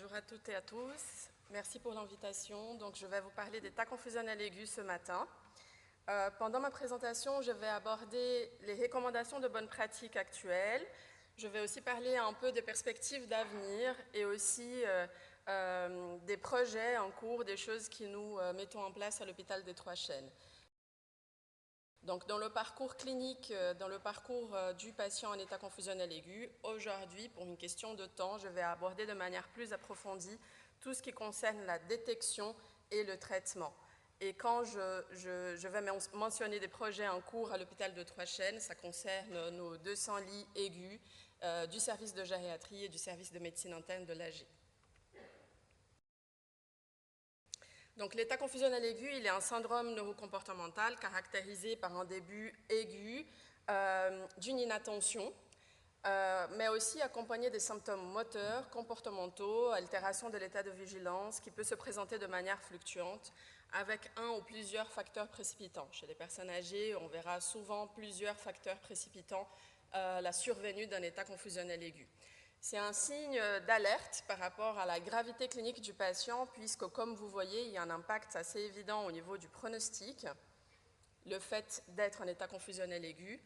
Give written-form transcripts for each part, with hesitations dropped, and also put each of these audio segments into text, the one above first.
Bonjour à toutes et à tous. Merci pour l'invitation. Donc, je vais vous parler d'état confusionnel aigu ce matin. Pendant ma présentation, je vais aborder les recommandations de bonnes pratiques actuelles. Je vais aussi parler un peu des perspectives d'avenir et aussi des projets en cours, des choses que nous mettons en place à l'hôpital des Trois-Chênes. Donc, dans le parcours clinique, dans le parcours du patient en état confusionnel aigu, aujourd'hui, pour une question de temps, je vais aborder de manière plus approfondie tout ce qui concerne la détection et le traitement. Et quand je vais mentionner des projets en cours à l'hôpital de Trois-Chênes, ça concerne nos 200 lits aigus du service de gériatrie et du service de médecine interne de l'AG. Donc, l'état confusionnel aigu, il est un syndrome neurocomportemental caractérisé par un début aigu d'une inattention, mais aussi accompagné des symptômes moteurs, comportementaux, altération de l'état de vigilance qui peut se présenter de manière fluctuante avec un ou plusieurs facteurs précipitants. Chez les personnes âgées, on verra souvent plusieurs facteurs précipitant la survenue d'un état confusionnel aigu. C'est un signe d'alerte par rapport à la gravité clinique du patient, puisque, comme vous voyez, il y a un impact assez évident au niveau du pronostic, le fait d'être en état confusionnel aigu.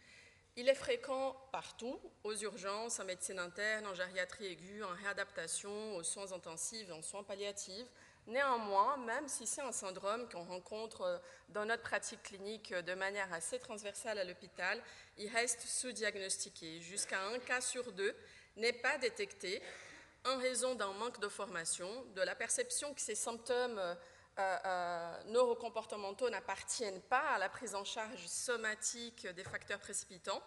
Il est fréquent partout, aux urgences, en médecine interne, en gériatrie aiguë, en réadaptation, aux soins intensifs, en soins palliatifs. Néanmoins, même si c'est un syndrome qu'on rencontre dans notre pratique clinique de manière assez transversale à l'hôpital, il reste sous-diagnostiqué. Jusqu'à un cas sur deux n'est pas détecté en raison d'un manque de formation, de la perception que ces symptômes neurocomportementaux n'appartiennent pas à la prise en charge somatique des facteurs précipitants,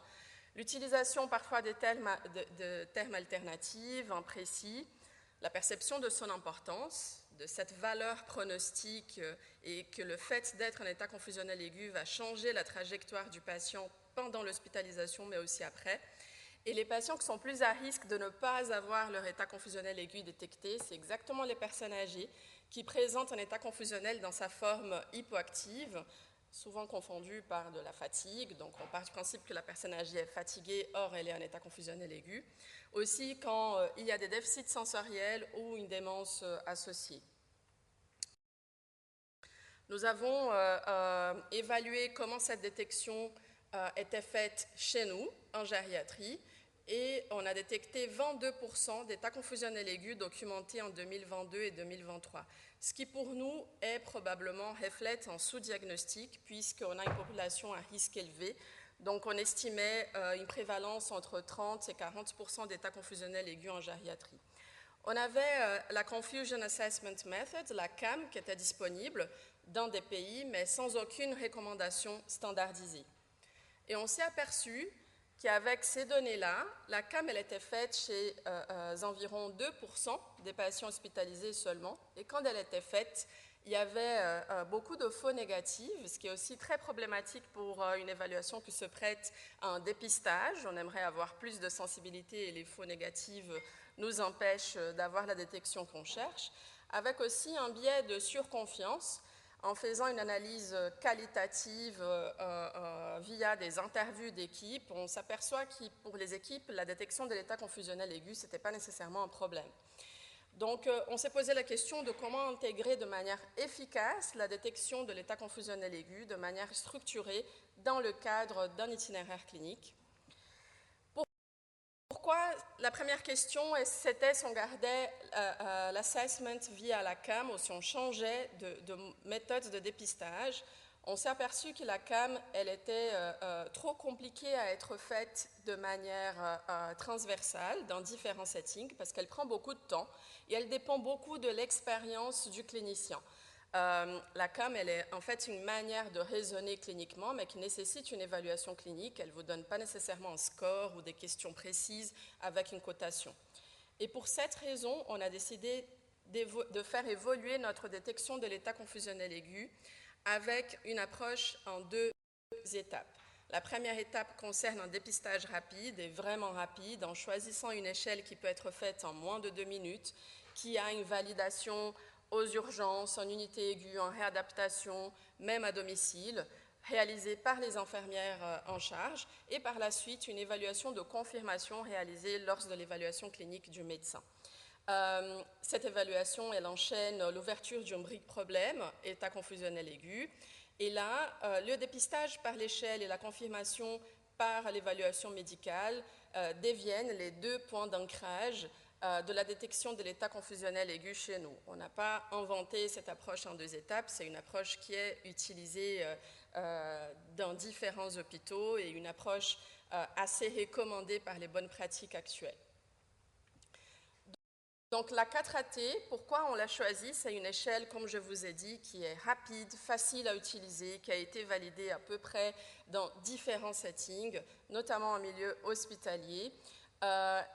l'utilisation parfois de termes alternatifs, imprécis, la perception de son importance, de cette valeur pronostique et que le fait d'être en état confusionnel aigu va changer la trajectoire du patient pendant l'hospitalisation, mais aussi après. Et les patients qui sont plus à risque de ne pas avoir leur état confusionnel aigu détecté, c'est exactement les personnes âgées qui présentent un état confusionnel dans sa forme hypoactive, souvent confondue par de la fatigue. Donc, on part du principe que la personne âgée est fatiguée, or elle est en état confusionnel aigu. Aussi, quand il y a des déficits sensoriels ou une démence associée. Nous avons évalué comment cette détection était faite chez nous, en gériatrie, et on a détecté 22% d'états confusionnels aigus documentés en 2022 et 2023, ce qui pour nous est probablement reflète un sous-diagnostic puisqu'on a une population à risque élevé. Donc on estimait une prévalence entre 30 et 40% d'états confusionnels aigus en gériatrie. On avait la Confusion Assessment Method, la CAM, qui était disponible dans des pays, mais sans aucune recommandation standardisée. Et on s'est aperçu qu'avec ces données-là, la CAM, elle était faite chez environ 2% des patients hospitalisés seulement. Et quand elle était faite, il y avait beaucoup de faux négatifs, ce qui est aussi très problématique pour une évaluation qui se prête à un dépistage. On aimerait avoir plus de sensibilité et les faux négatifs nous empêchent d'avoir la détection qu'on cherche, avec aussi un biais de surconfiance. En faisant une analyse qualitative via des interviews d'équipes, on s'aperçoit que pour les équipes, la détection de l'état confusionnel aigu, ce n'était pas nécessairement un problème. Donc, on s'est posé la question de comment intégrer de manière efficace la détection de l'état confusionnel aigu, de manière structurée, dans le cadre d'un itinéraire clinique. Pourquoi la première question, c'était si on gardait l'assessment via la CAM ou si on changeait de méthode de dépistage. On s'est aperçu que la CAM, elle était trop compliquée à être faite de manière transversale dans différents settings parce qu'elle prend beaucoup de temps et elle dépend beaucoup de l'expérience du clinicien. La CAM, elle est en fait une manière de raisonner cliniquement, mais qui nécessite une évaluation clinique. Elle ne vous donne pas nécessairement un score ou des questions précises avec une cotation. Et pour cette raison, on a décidé de faire évoluer notre détection de l'état confusionnel aigu avec une approche en deux étapes. La première étape concerne un dépistage rapide et vraiment rapide en choisissant une échelle qui peut être faite en moins de 2 minutes, qui a une validation aux urgences, en unité aiguë, en réadaptation, même à domicile, réalisée par les infirmières en charge, et par la suite une évaluation de confirmation réalisée lors de l'évaluation clinique du médecin. Cette évaluation, elle enchaîne l'ouverture d'une brique problème, état confusionnel aigu. Et là, le dépistage par l'échelle et la confirmation par l'évaluation médicale deviennent les deux points d'ancrage de la détection de l'état confusionnel aigu chez nous. On n'a pas inventé cette approche en deux étapes, c'est une approche qui est utilisée dans différents hôpitaux et une approche assez recommandée par les bonnes pratiques actuelles. Donc la 4AT, pourquoi on l'a choisie? C'est une échelle, comme je vous ai dit, qui est rapide, facile à utiliser, qui a été validée à peu près dans différents settings, notamment en milieu hospitalier,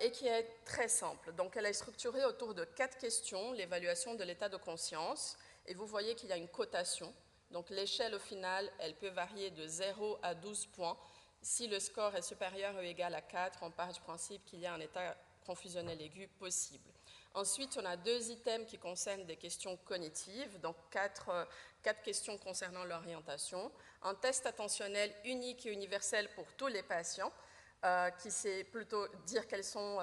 et qui est très simple. Donc elle est structurée autour de 4 questions, l'évaluation de l'état de conscience, et vous voyez qu'il y a une cotation. Donc l'échelle au final, elle peut varier de 0 à 12 points. Si le score est supérieur ou égal à 4, on part du principe qu'il y a un état confusionnel aigu possible. Ensuite, on a 2 items qui concernent des questions cognitives, donc 4 questions concernant l'orientation. Un test attentionnel unique et universel pour tous les patients, qui sait plutôt dire quels sont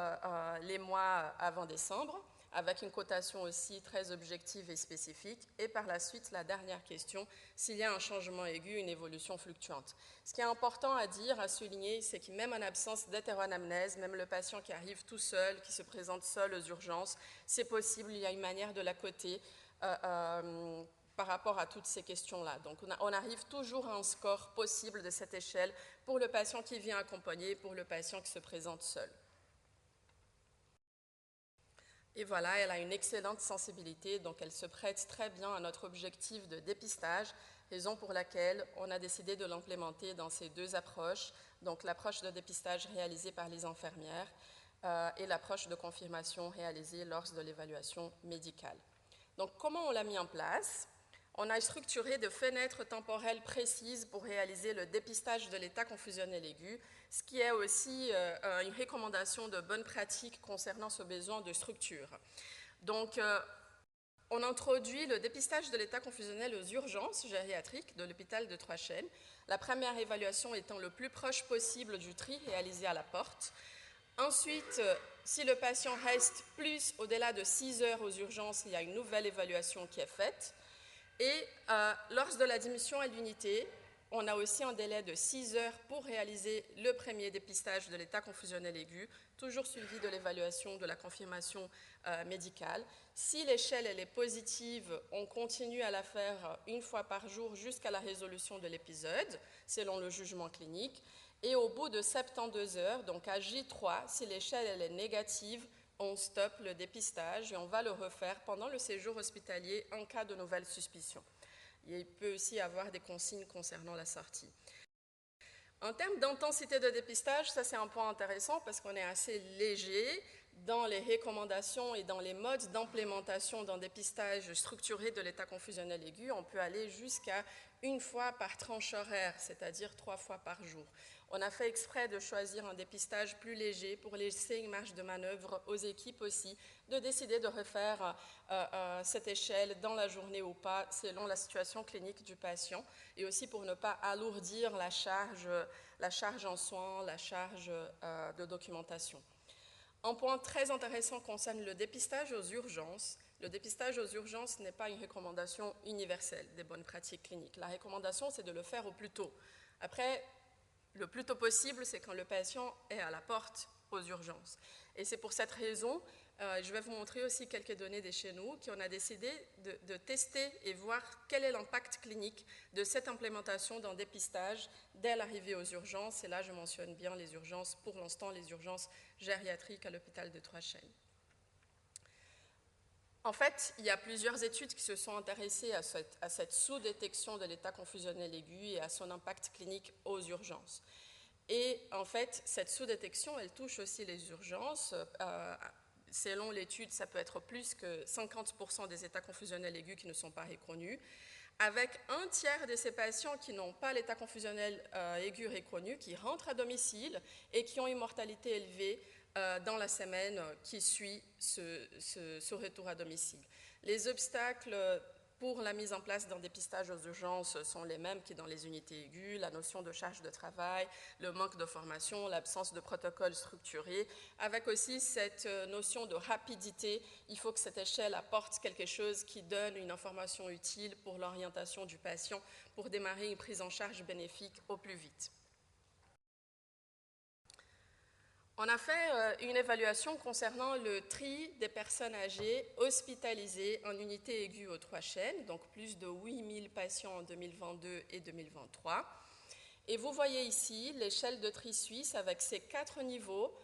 les mois avant décembre, avec une cotation aussi très objective et spécifique. Et par la suite, la dernière question, s'il y a un changement aigu, une évolution fluctuante. Ce qui est important à dire, à souligner, c'est que même en absence d'hétéroanamnèse, même le patient qui arrive tout seul, qui se présente seul aux urgences, c'est possible, il y a une manière de la coter par rapport à toutes ces questions-là. Donc on arrive toujours à un score possible de cette échelle pour le patient qui vient accompagné, pour le patient qui se présente seul. Et voilà, elle a une excellente sensibilité, donc elle se prête très bien à notre objectif de dépistage, raison pour laquelle on a décidé de l'implémenter dans ces 2 approches, donc l'approche de dépistage réalisée par les infirmières et l'approche de confirmation réalisée lors de l'évaluation médicale. Donc comment on l'a mis en place? On a structuré de fenêtres temporelles précises pour réaliser le dépistage de l'état confusionnel aigu, ce qui est aussi une recommandation de bonne pratique concernant ce besoin de structure. Donc, on introduit le dépistage de l'état confusionnel aux urgences gériatriques de l'hôpital de Trois-Chênes, la première évaluation étant le plus proche possible du tri réalisé à la porte. Ensuite, si le patient reste plus au-delà de 6 heures aux urgences, il y a une nouvelle évaluation qui est faite. Et lors de l'admission à l'unité, on a aussi un délai de 6 heures pour réaliser le premier dépistage de l'état confusionnel aigu, toujours suivi de l'évaluation de la confirmation médicale. Si l'échelle elle est positive, on continue à la faire une fois par jour jusqu'à la résolution de l'épisode, selon le jugement clinique. Et au bout de 72 heures, donc à J3, si l'échelle elle est négative, on stoppe le dépistage et on va le refaire pendant le séjour hospitalier en cas de nouvelle suspicion. Il peut aussi y avoir des consignes concernant la sortie. En termes d'intensité de dépistage, ça c'est un point intéressant parce qu'on est assez léger dans les recommandations et dans les modes d'implémentation d'un dépistage structuré de l'état confusionnel aigu. On peut aller jusqu'à 1 fois par tranche horaire, c'est-à-dire 3 fois par jour. On a fait exprès de choisir un dépistage plus léger pour laisser une marge de manœuvre aux équipes aussi, de décider de refaire cette échelle dans la journée ou pas, selon la situation clinique du patient, et aussi pour ne pas alourdir la charge en soins, la charge de documentation. Un point très intéressant concerne le dépistage aux urgences. Le dépistage aux urgences n'est pas une recommandation universelle des bonnes pratiques cliniques. La recommandation, c'est de le faire au plus tôt. Après, le plus tôt possible, c'est quand le patient est à la porte aux urgences. Et c'est pour cette raison, je vais vous montrer aussi quelques données de chez nous, qu'on a décidé de tester et voir quel est l'impact clinique de cette implémentation d'un dépistage dès l'arrivée aux urgences. Et là, je mentionne bien les urgences, pour l'instant, les urgences gériatriques à l'hôpital de Trois-Chênes. En fait, il y a plusieurs études qui se sont intéressées à cette sous-détection de l'état confusionnel aigu et à son impact clinique aux urgences. Et en fait, cette sous-détection, elle touche aussi les urgences. Selon l'étude, ça peut être plus que 50% des états confusionnels aigus qui ne sont pas reconnus, avec 1/3 de ces patients qui n'ont pas l'état confusionnel aigu reconnu, qui rentrent à domicile et qui ont une mortalité élevée dans la semaine qui suit ce retour à domicile. Les obstacles pour la mise en place d'un dépistage aux urgences sont les mêmes que dans les unités aiguës, la notion de charge de travail, le manque de formation, l'absence de protocole structuré, avec aussi cette notion de rapidité. Il faut que cette échelle apporte quelque chose qui donne une information utile pour l'orientation du patient pour démarrer une prise en charge bénéfique au plus vite. On a fait une évaluation concernant le tri des personnes âgées hospitalisées en unité aiguë aux Trois Chênes, donc plus de 8000 patients en 2022 et 2023. Et vous voyez ici l'échelle de tri suisse avec ses 4 niveaux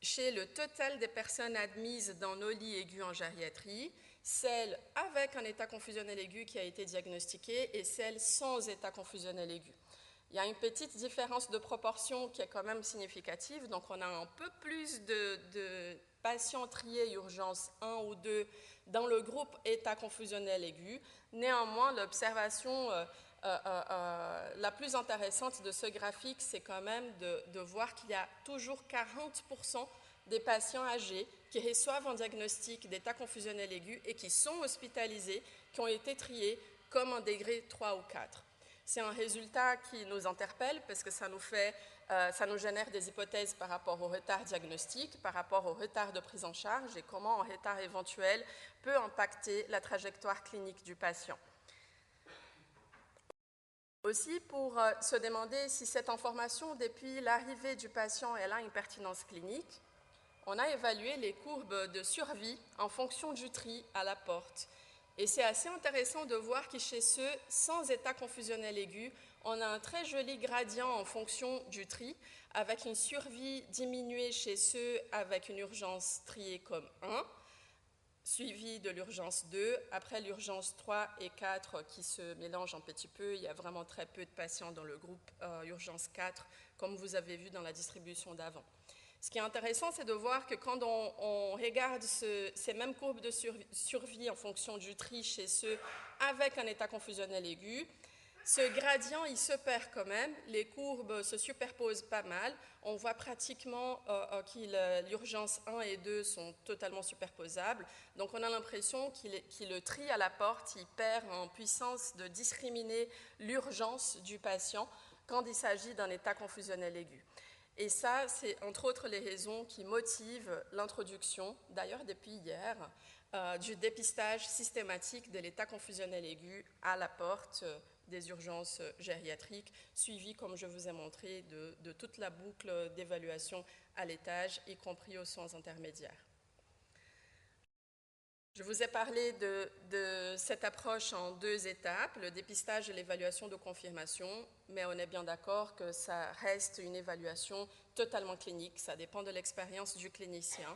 chez le total des personnes admises dans nos lits aigus en gériatrie, celles avec un état confusionnel aigu qui a été diagnostiqué et celles sans état confusionnel aigu. Il y a une petite différence de proportion qui est quand même significative, donc on a un peu plus de patients triés urgence 1 ou 2 dans le groupe état confusionnel aigu. Néanmoins, l'observation la plus intéressante de ce graphique, c'est quand même de voir qu'il y a toujours 40% des patients âgés qui reçoivent un diagnostic d'état confusionnel aigu et qui sont hospitalisés, qui ont été triés comme un degré 3 ou 4. C'est un résultat qui nous interpelle parce que ça nous génère des hypothèses par rapport au retard diagnostique, par rapport au retard de prise en charge et comment un retard éventuel peut impacter la trajectoire clinique du patient. Aussi, pour se demander si cette information depuis l'arrivée du patient elle a une pertinence clinique, on a évalué les courbes de survie en fonction du tri à la porte. Et c'est assez intéressant de voir que chez ceux sans état confusionnel aigu, on a un très joli gradient en fonction du tri, avec une survie diminuée chez ceux avec une urgence triée comme 1, suivi de l'urgence 2, après l'urgence 3 et 4 qui se mélangent un petit peu. Il y a vraiment très peu de patients dans le groupe urgence 4, comme vous avez vu dans la distribution d'avant. Ce qui est intéressant, c'est de voir que quand on regarde ces mêmes courbes de survie en fonction du tri chez ceux avec un état confusionnel aigu, ce gradient, il se perd quand même, les courbes se superposent pas mal, on voit pratiquement que l'urgence 1 et 2 sont totalement superposables, donc on a l'impression que le tri à la porte, il perd en puissance de discriminer l'urgence du patient quand il s'agit d'un état confusionnel aigu. Et ça, c'est entre autres les raisons qui motivent l'introduction, d'ailleurs depuis hier, du dépistage systématique de l'état confusionnel aigu à la porte des urgences gériatriques, suivi, comme je vous ai montré, de toute la boucle d'évaluation à l'étage, y compris aux soins intermédiaires. Je vous ai parlé de cette approche en 2 étapes, le dépistage et l'évaluation de confirmation, mais on est bien d'accord que ça reste une évaluation totalement clinique, ça dépend de l'expérience du clinicien.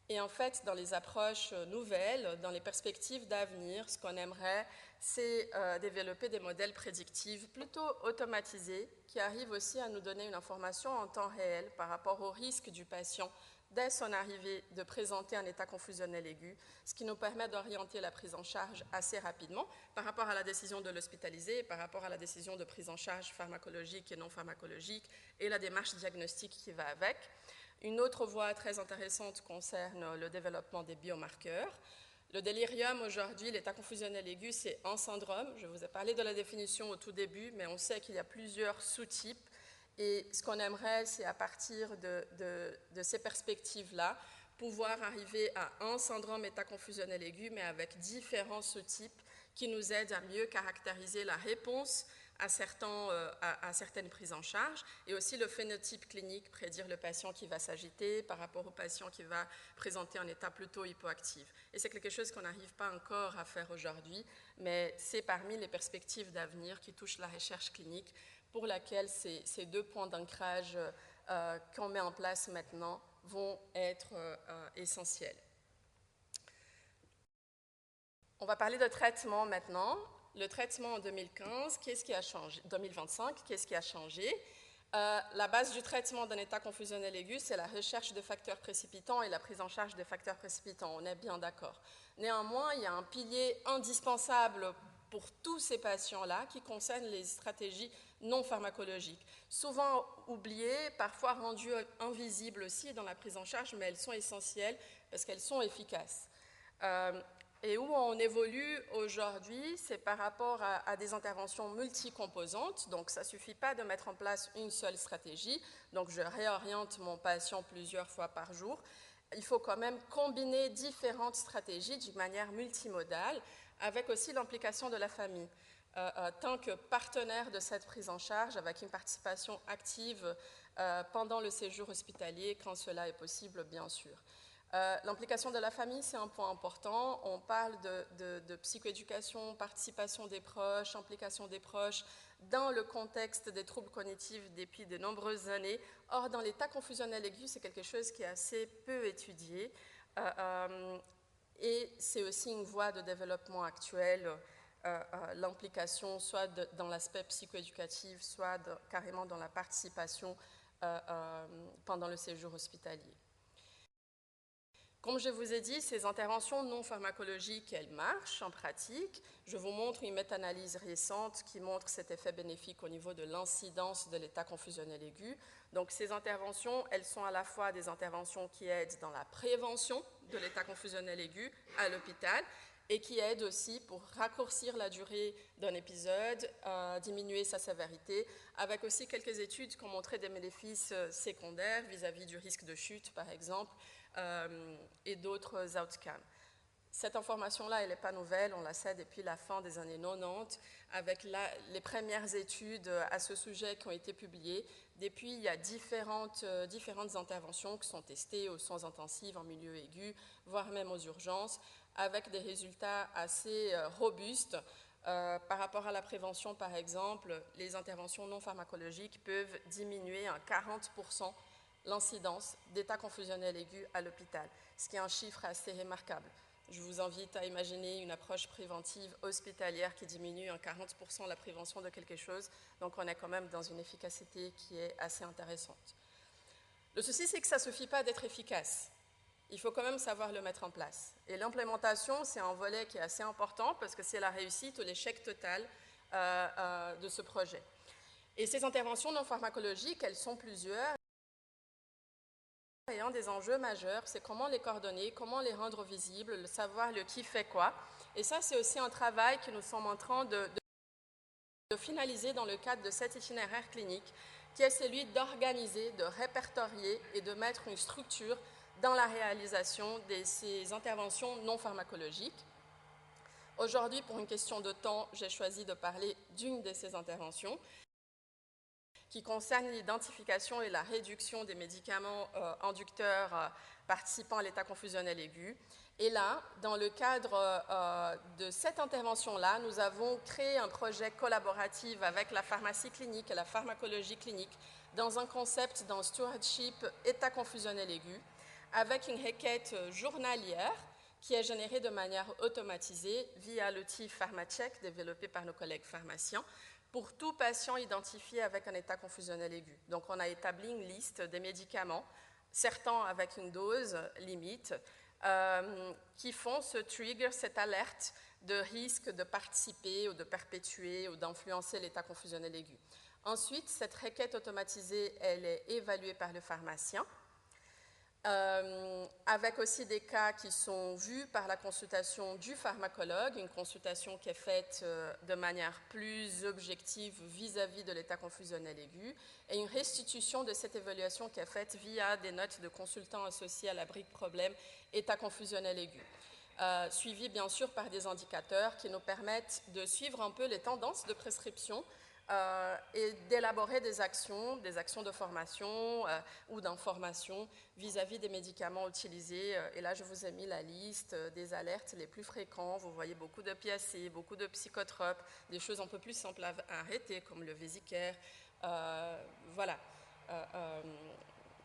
Et en fait, dans les approches nouvelles, dans les perspectives d'avenir, ce qu'on aimerait, c'est développer des modèles prédictifs plutôt automatisés qui arrivent aussi à nous donner une information en temps réel par rapport au risque du patient dès son arrivée de présenter un état confusionnel aigu, ce qui nous permet d'orienter la prise en charge assez rapidement par rapport à la décision de l'hospitaliser, par rapport à la décision de prise en charge pharmacologique et non pharmacologique et la démarche diagnostique qui va avec. Une autre voie très intéressante concerne le développement des biomarqueurs. Le délirium aujourd'hui, l'état confusionnel aigu, c'est un syndrome. Je vous ai parlé de la définition au tout début, mais on sait qu'il y a plusieurs sous-types. Et ce qu'on aimerait, c'est à partir de ces perspectives-là, pouvoir arriver à un syndrome état confusionnel aigu, mais avec différents sous-types qui nous aident à mieux caractériser la réponse à certaines prises en charge, et aussi le phénotype clinique, prédire le patient qui va s'agiter par rapport au patient qui va présenter un état plutôt hypoactif. Et c'est quelque chose qu'on n'arrive pas encore à faire aujourd'hui, mais c'est parmi les perspectives d'avenir qui touchent la recherche clinique, pour laquelle ces 2 points d'ancrage qu'on met en place maintenant vont être essentiels. On va parler de traitement maintenant. Le traitement en 2015, qu'est-ce qui a changé? 2025, qu'est-ce qui a changé? La base du traitement d'un état confusionnel aigu, c'est la recherche de facteurs précipitants et la prise en charge des facteurs précipitants, on est bien d'accord. Néanmoins, il y a un pilier indispensable pour tous ces patients-là qui concerne les stratégies non pharmacologiques, souvent oubliées, parfois rendues invisibles aussi dans la prise en charge, mais elles sont essentielles parce qu'elles sont efficaces. Et où on évolue aujourd'hui, c'est par rapport à des interventions multicomposantes. Donc, ça ne suffit pas de mettre en place une seule stratégie. Donc, je réoriente mon patient plusieurs fois par jour. Il faut quand même combiner différentes stratégies d'une manière multimodale, avec aussi l'implication de la famille. Tant que partenaire de cette prise en charge, avec une participation active pendant le séjour hospitalier, quand cela est possible, bien sûr. L'implication de la famille, c'est un point important. On parle de psychoéducation, participation des proches, implication des proches dans le contexte des troubles cognitifs depuis de nombreuses années. Or, dans l'état confusionnel aigu, c'est quelque chose qui est assez peu étudié et c'est aussi une voie de développement actuelle, l'implication soit dans l'aspect psychoéducatif, soit carrément dans la participation pendant le séjour hospitalier. Comme je vous ai dit, ces interventions non pharmacologiques, elles marchent en pratique. Je vous montre une méta-analyse récente qui montre cet effet bénéfique au niveau de l'incidence de l'état confusionnel aigu. Donc ces interventions, elles sont à la fois des interventions qui aident dans la prévention de l'état confusionnel aigu à l'hôpital et qui aident aussi pour raccourcir la durée d'un épisode, diminuer sa sévérité, avec aussi quelques études qui ont montré des bénéfices secondaires vis-à-vis du risque de chute, par exemple, et d'autres outcomes. Cette information-là, elle n'est pas nouvelle, on la sait depuis la fin des années 90, avec les premières études à ce sujet qui ont été publiées. Depuis, il y a différentes interventions qui sont testées aux soins intensifs, en milieu aigu, voire même aux urgences, avec des résultats assez robustes. Par rapport à la prévention, par exemple, les interventions non pharmacologiques peuvent diminuer à 40% l'incidence d'état confusionnel aigu à l'hôpital, ce qui est un chiffre assez remarquable. Je vous invite à imaginer une approche préventive hospitalière qui diminue en 40% la prévention de quelque chose, donc on est quand même dans une efficacité qui est assez intéressante. Le souci, c'est que ça ne suffit pas d'être efficace. Il faut quand même savoir le mettre en place. Et l'implémentation, c'est un volet qui est assez important parce que c'est la réussite ou l'échec total de ce projet. Et ces interventions non pharmacologiques, elles sont plusieurs. Et un des enjeux majeurs, c'est comment les coordonner, comment les rendre visibles, le savoir le qui fait quoi. Et ça, c'est aussi un travail que nous sommes en train de finaliser dans le cadre de cet itinéraire clinique, qui est celui d'organiser, de répertorier et de mettre une structure dans la réalisation de ces interventions non pharmacologiques. Aujourd'hui, pour une question de temps, j'ai choisi de parler d'une de ces interventions, qui concerne l'identification et la réduction des médicaments inducteurs participant à l'état confusionnel aigu. Et là, dans le cadre de cette intervention-là, nous avons créé un projet collaboratif avec la pharmacie clinique et la pharmacologie clinique dans un concept d'un stewardship état confusionnel aigu, avec une requête journalière qui est générée de manière automatisée via l'outil PharmaCheck développé par nos collègues pharmaciens, pour tout patient identifié avec un état confusionnel aigu. Donc, on a établi une liste des médicaments, certains avec une dose limite, qui font ce trigger, cette alerte de risque de participer ou de perpétuer ou d'influencer l'état confusionnel aigu. Ensuite, cette requête automatisée, elle est évaluée par le pharmacien, avec aussi des cas qui sont vus par la consultation du pharmacologue, une consultation qui est faite de manière plus objective vis-à-vis de l'état confusionnel aigu, et une restitution de cette évaluation qui est faite via des notes de consultants associés à la brique problème état confusionnel aigu. Suivi bien sûr par des indicateurs qui nous permettent de suivre un peu les tendances de prescription et d'élaborer des actions de formation ou d'information vis-à-vis des médicaments utilisés. Et là, je vous ai mis la liste des alertes les plus fréquents. Vous voyez beaucoup d'opiacés, beaucoup de psychotropes, des choses un peu plus simples à arrêter, comme le Vesicare. Voilà.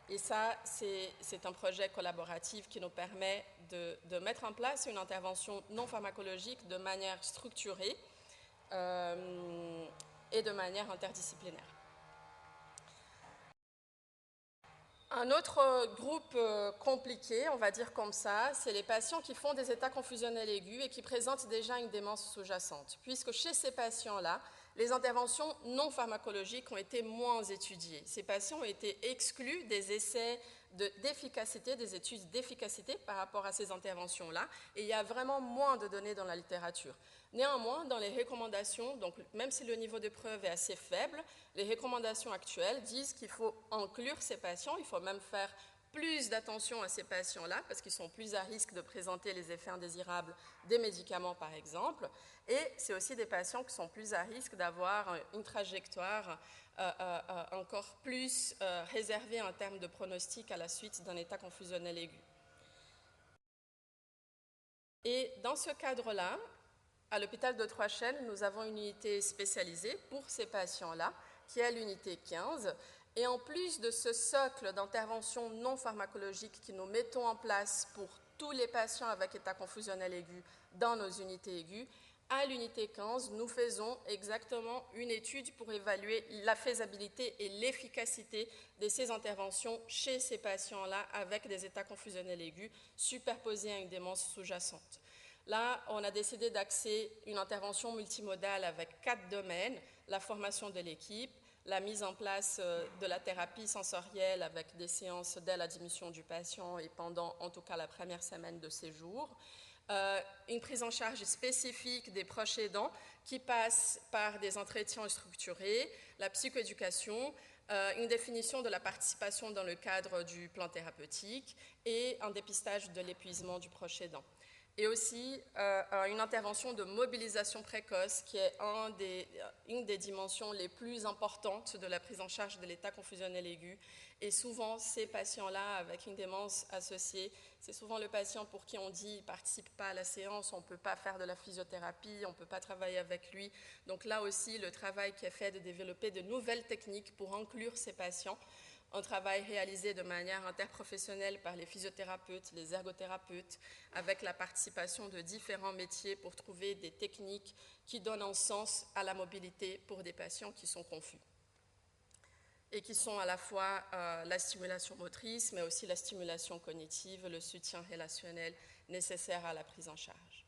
Et ça, c'est un projet collaboratif qui nous permet de mettre en place une intervention non pharmacologique de manière structurée et de manière interdisciplinaire. Un autre groupe compliqué, on va dire comme ça, c'est les patients qui font des états confusionnels aigus et qui présentent déjà une démence sous-jacente, puisque chez ces patients-là, les interventions non pharmacologiques ont été moins étudiées. Ces patients ont été exclus des essais d'efficacité, des études d'efficacité par rapport à ces interventions-là, et il y a vraiment moins de données dans la littérature. Néanmoins, dans les recommandations, donc même si le niveau de preuve est assez faible, les recommandations actuelles disent qu'il faut inclure ces patients, il faut même faire plus d'attention à ces patients-là parce qu'ils sont plus à risque de présenter les effets indésirables des médicaments, par exemple. Et c'est aussi des patients qui sont plus à risque d'avoir une trajectoire encore plus réservée en termes de pronostic à la suite d'un état confusionnel aigu. Et dans ce cadre-là, à l'hôpital de Trois-Chênes, nous avons une unité spécialisée pour ces patients-là, qui est l'unité 15. Et en plus de ce socle d'intervention non pharmacologique que nous mettons en place pour tous les patients avec état confusionnel aigu dans nos unités aiguës, à l'unité 15, nous faisons exactement une étude pour évaluer la faisabilité et l'efficacité de ces interventions chez ces patients-là avec des états confusionnels aigus superposés à une démence sous-jacente. Là, on a décidé d'axer une intervention multimodale avec 4 domaines, la formation de l'équipe, la mise en place de la thérapie sensorielle avec des séances dès l'admission du patient et pendant, en tout cas, la première semaine de séjour, une prise en charge spécifique des proches aidants qui passe par des entretiens structurés, la psychoéducation, une définition de la participation dans le cadre du plan thérapeutique et un dépistage de l'épuisement du proche aidant. Et aussi une intervention de mobilisation précoce qui est une des dimensions les plus importantes de la prise en charge de l'état confusionnel aigu. Et souvent, ces patients-là, avec une démence associée, c'est souvent le patient pour qui on dit « il ne participe pas à la séance, on ne peut pas faire de la physiothérapie, on ne peut pas travailler avec lui ». Donc là aussi, le travail qui est fait de développer de nouvelles techniques pour inclure ces patients, un travail réalisé de manière interprofessionnelle par les physiothérapeutes, les ergothérapeutes, avec la participation de différents métiers pour trouver des techniques qui donnent un sens à la mobilité pour des patients qui sont confus et qui sont à la fois la stimulation motrice, mais aussi la stimulation cognitive, le soutien relationnel nécessaire à la prise en charge.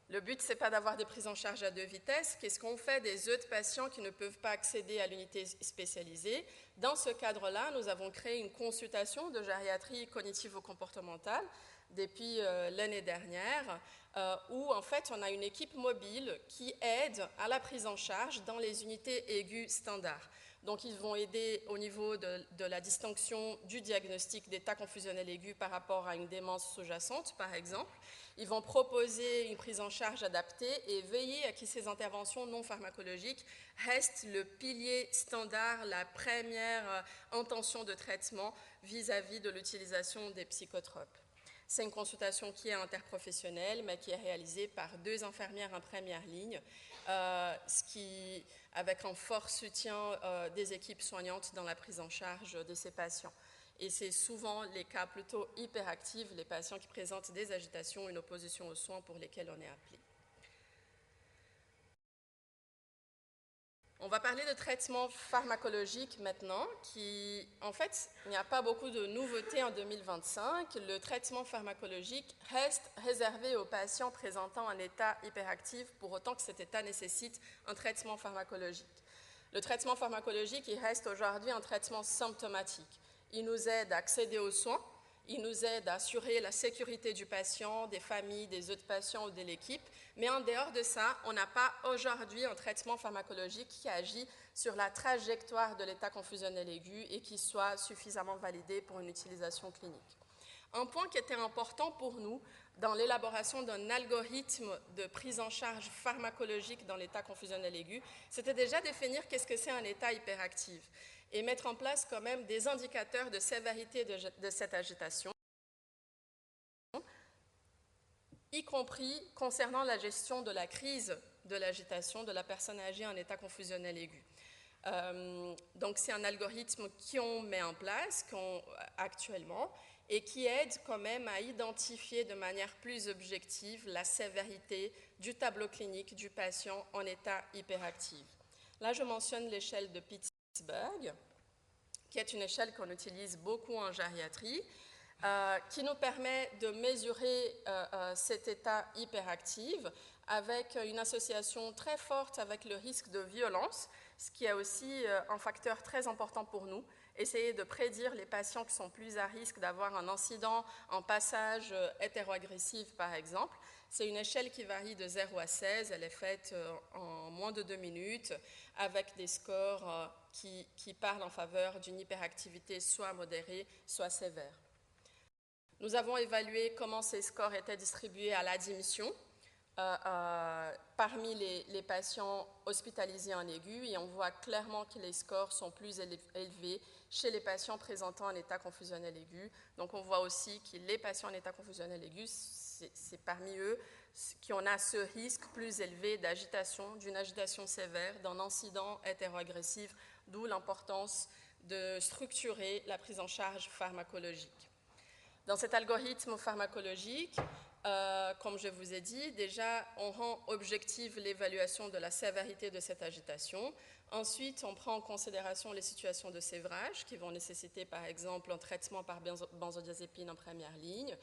Le but, ce n'est pas d'avoir des prises en charge à 2 vitesses. Qu'est-ce qu'on fait des autres patients qui ne peuvent pas accéder à l'unité spécialisée? Dans ce cadre-là, nous avons créé une consultation de gériatrie cognitivo-comportementale depuis l'année dernière, où en fait on a une équipe mobile qui aide à la prise en charge dans les unités aiguës standards. Donc ils vont aider au niveau de la distinction du diagnostic d'état confusionnel aigu par rapport à une démence sous-jacente, par exemple. Ils vont proposer une prise en charge adaptée et veiller à ce que ces interventions non pharmacologiques restent le pilier standard, la première intention de traitement vis-à-vis de l'utilisation des psychotropes. C'est une consultation qui est interprofessionnelle, mais qui est réalisée par 2 infirmières en première ligne, avec un fort soutien des équipes soignantes dans la prise en charge de ces patients. Et c'est souvent les cas plutôt hyperactifs, les patients qui présentent des agitations, une opposition aux soins pour lesquels on est appelé. On va parler de traitement pharmacologique maintenant, en fait, il n'y a pas beaucoup de nouveautés en 2025. Le traitement pharmacologique reste réservé aux patients présentant un état hyperactif, pour autant que cet état nécessite un traitement pharmacologique. Le traitement pharmacologique, il reste aujourd'hui un traitement symptomatique. Il nous aide à accéder aux soins, il nous aide à assurer la sécurité du patient, des familles, des autres patients ou de l'équipe. Mais en dehors de ça, on n'a pas aujourd'hui un traitement pharmacologique qui agit sur la trajectoire de l'état confusionnel aigu et qui soit suffisamment validé pour une utilisation clinique. Un point qui était important pour nous dans l'élaboration d'un algorithme de prise en charge pharmacologique dans l'état confusionnel aigu, c'était déjà définir qu'est-ce que c'est un état hyperactif et mettre en place quand même des indicateurs de sévérité de cette agitation, y compris concernant la gestion de la crise de l'agitation de la personne âgée en état confusionnel aigu. Donc c'est un algorithme qu'on met en place actuellement et qui aide quand même à identifier de manière plus objective la sévérité du tableau clinique du patient en état hyperactif. Là, je mentionne l'échelle de Pittsburgh, qui est une échelle qu'on utilise beaucoup en gériatrie. qui nous permet de mesurer cet état hyperactif avec une association très forte avec le risque de violence, ce qui est aussi un facteur très important pour nous. Essayer de prédire les patients qui sont plus à risque d'avoir un incident en passage hétéroagressif, par exemple. C'est une échelle qui varie de 0 à 16. Elle est faite en moins de 2 minutes avec des scores qui parlent en faveur d'une hyperactivité soit modérée, soit sévère. Nous avons évalué comment ces scores étaient distribués à l'admission parmi les patients hospitalisés en aigu, et on voit clairement que les scores sont plus élevés chez les patients présentant un état confusionnel aigu. Donc on voit aussi que les patients en état confusionnel aigu, c'est parmi eux qu'on a ce risque plus élevé d'agitation, d'une agitation sévère, d'un incident hétéroagressif, d'où l'importance de structurer la prise en charge pharmacologique. Dans cet algorithme pharmacologique, comme je vous ai dit, déjà, on rend objective l'évaluation de la sévérité de cette agitation. Ensuite, on prend en considération les situations de sévrage qui vont nécessiter, par exemple, un traitement par benzodiazépine en première ligne.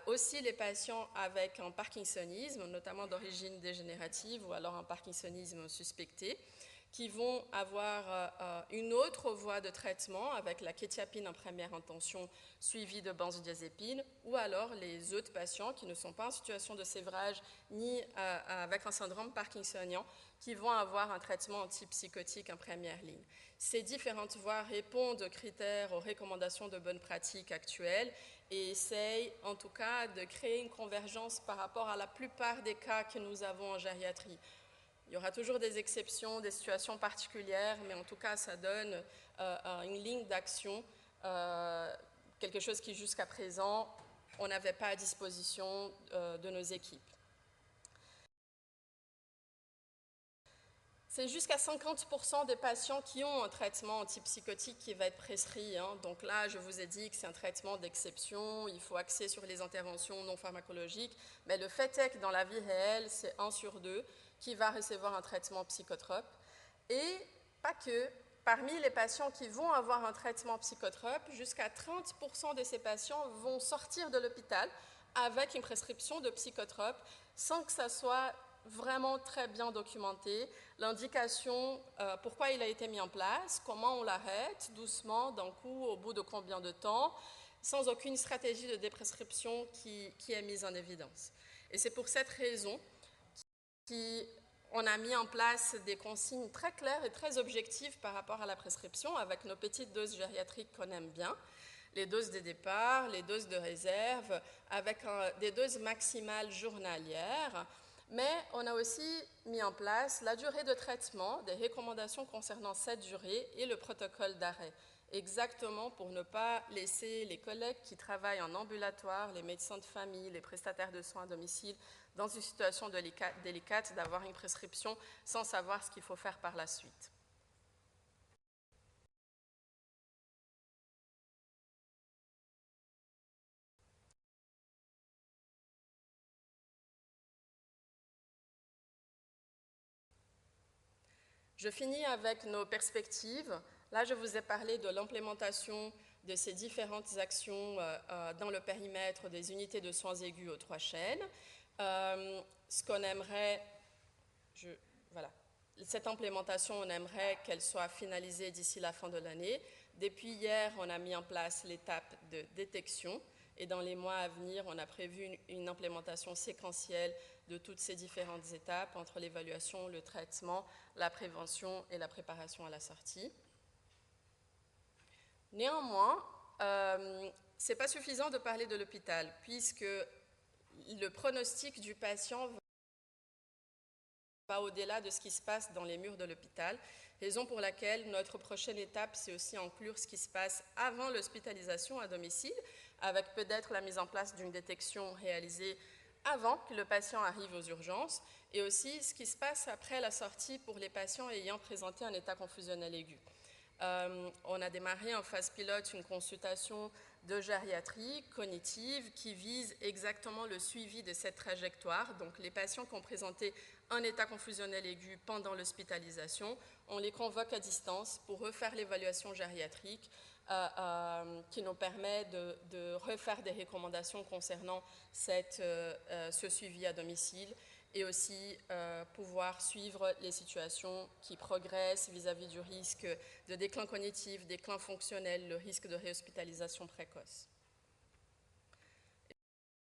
Aussi les patients avec un parkinsonisme, notamment d'origine dégénérative ou alors un parkinsonisme suspecté, qui vont avoir une autre voie de traitement avec la quétiapine en première intention suivie de benzodiazépine, ou alors les autres patients qui ne sont pas en situation de sévrage ni avec un syndrome parkinsonien, qui vont avoir un traitement antipsychotique en première ligne. Ces différentes voies répondent aux critères, aux recommandations de bonne pratique actuelles et essayent en tout cas de créer une convergence par rapport à la plupart des cas que nous avons en gériatrie. Il y aura toujours des exceptions, des situations particulières, mais en tout cas, ça donne une ligne d'action, quelque chose qui jusqu'à présent, on n'avait pas à disposition de nos équipes. C'est jusqu'à 50% des patients qui ont un traitement antipsychotique qui va être prescrit. Donc là, je vous ai dit que c'est un traitement d'exception, il faut axer sur les interventions non pharmacologiques, mais le fait est que dans la vie réelle, c'est 1 sur 2 qui va recevoir un traitement psychotrope. Et pas que, parmi les patients qui vont avoir un traitement psychotrope, jusqu'à 30% de ces patients vont sortir de l'hôpital avec une prescription de psychotrope sans que ça soit vraiment très bien documenté, l'indication, pourquoi il a été mis en place, comment on l'arrête, doucement, d'un coup, au bout de combien de temps, sans aucune stratégie de déprescription qui est mise en évidence. Et c'est pour cette raison qu'on a mis en place des consignes très claires et très objectives par rapport à la prescription, avec nos petites doses gériatriques qu'on aime bien, les doses de départ, les doses de réserve, avec des doses maximales journalières. Mais on a aussi mis en place la durée de traitement, des recommandations concernant cette durée et le protocole d'arrêt, exactement pour ne pas laisser les collègues qui travaillent en ambulatoire, les médecins de famille, les prestataires de soins à domicile, dans une situation délicate d'avoir une prescription sans savoir ce qu'il faut faire par la suite. Je finis avec nos perspectives. Là, je vous ai parlé de l'implémentation de ces différentes actions dans le périmètre des unités de soins aigus aux 3 chaînes. Ce qu'on aimerait, voilà, cette implémentation, on aimerait qu'elle soit finalisée d'ici la fin de l'année. Depuis hier, on a mis en place l'étape de détection et dans les mois à venir, on a prévu une implémentation séquentielle de toutes ces différentes étapes entre l'évaluation, le traitement, la prévention et la préparation à la sortie. Néanmoins, ce n'est pas suffisant de parler de l'hôpital, puisque le pronostic du patient va au-delà de ce qui se passe dans les murs de l'hôpital, raison pour laquelle notre prochaine étape, c'est aussi inclure ce qui se passe avant l'hospitalisation à domicile, avec peut-être la mise en place d'une détection réalisée avant que le patient arrive aux urgences, et aussi ce qui se passe après la sortie pour les patients ayant présenté un état confusionnel aigu. On a démarré en phase pilote une consultation de gériatrie cognitive qui vise exactement le suivi de cette trajectoire. Donc les patients qui ont présenté un état confusionnel aigu pendant l'hospitalisation, on les convoque à distance pour refaire l'évaluation gériatrique qui nous permet de refaire des recommandations concernant ce suivi à domicile et aussi pouvoir suivre les situations qui progressent vis-à-vis du risque de déclin cognitif, déclin fonctionnel, le risque de réhospitalisation précoce.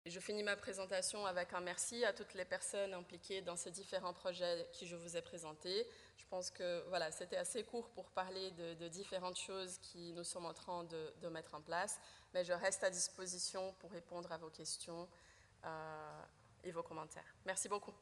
Je finis ma présentation avec un merci à toutes les personnes impliquées dans ces différents projets que je vous ai présentés. Je pense que voilà, c'était assez court pour parler de différentes choses qui nous sommes en train de mettre en place, mais je reste à disposition pour répondre à vos questions et vos commentaires. Merci beaucoup.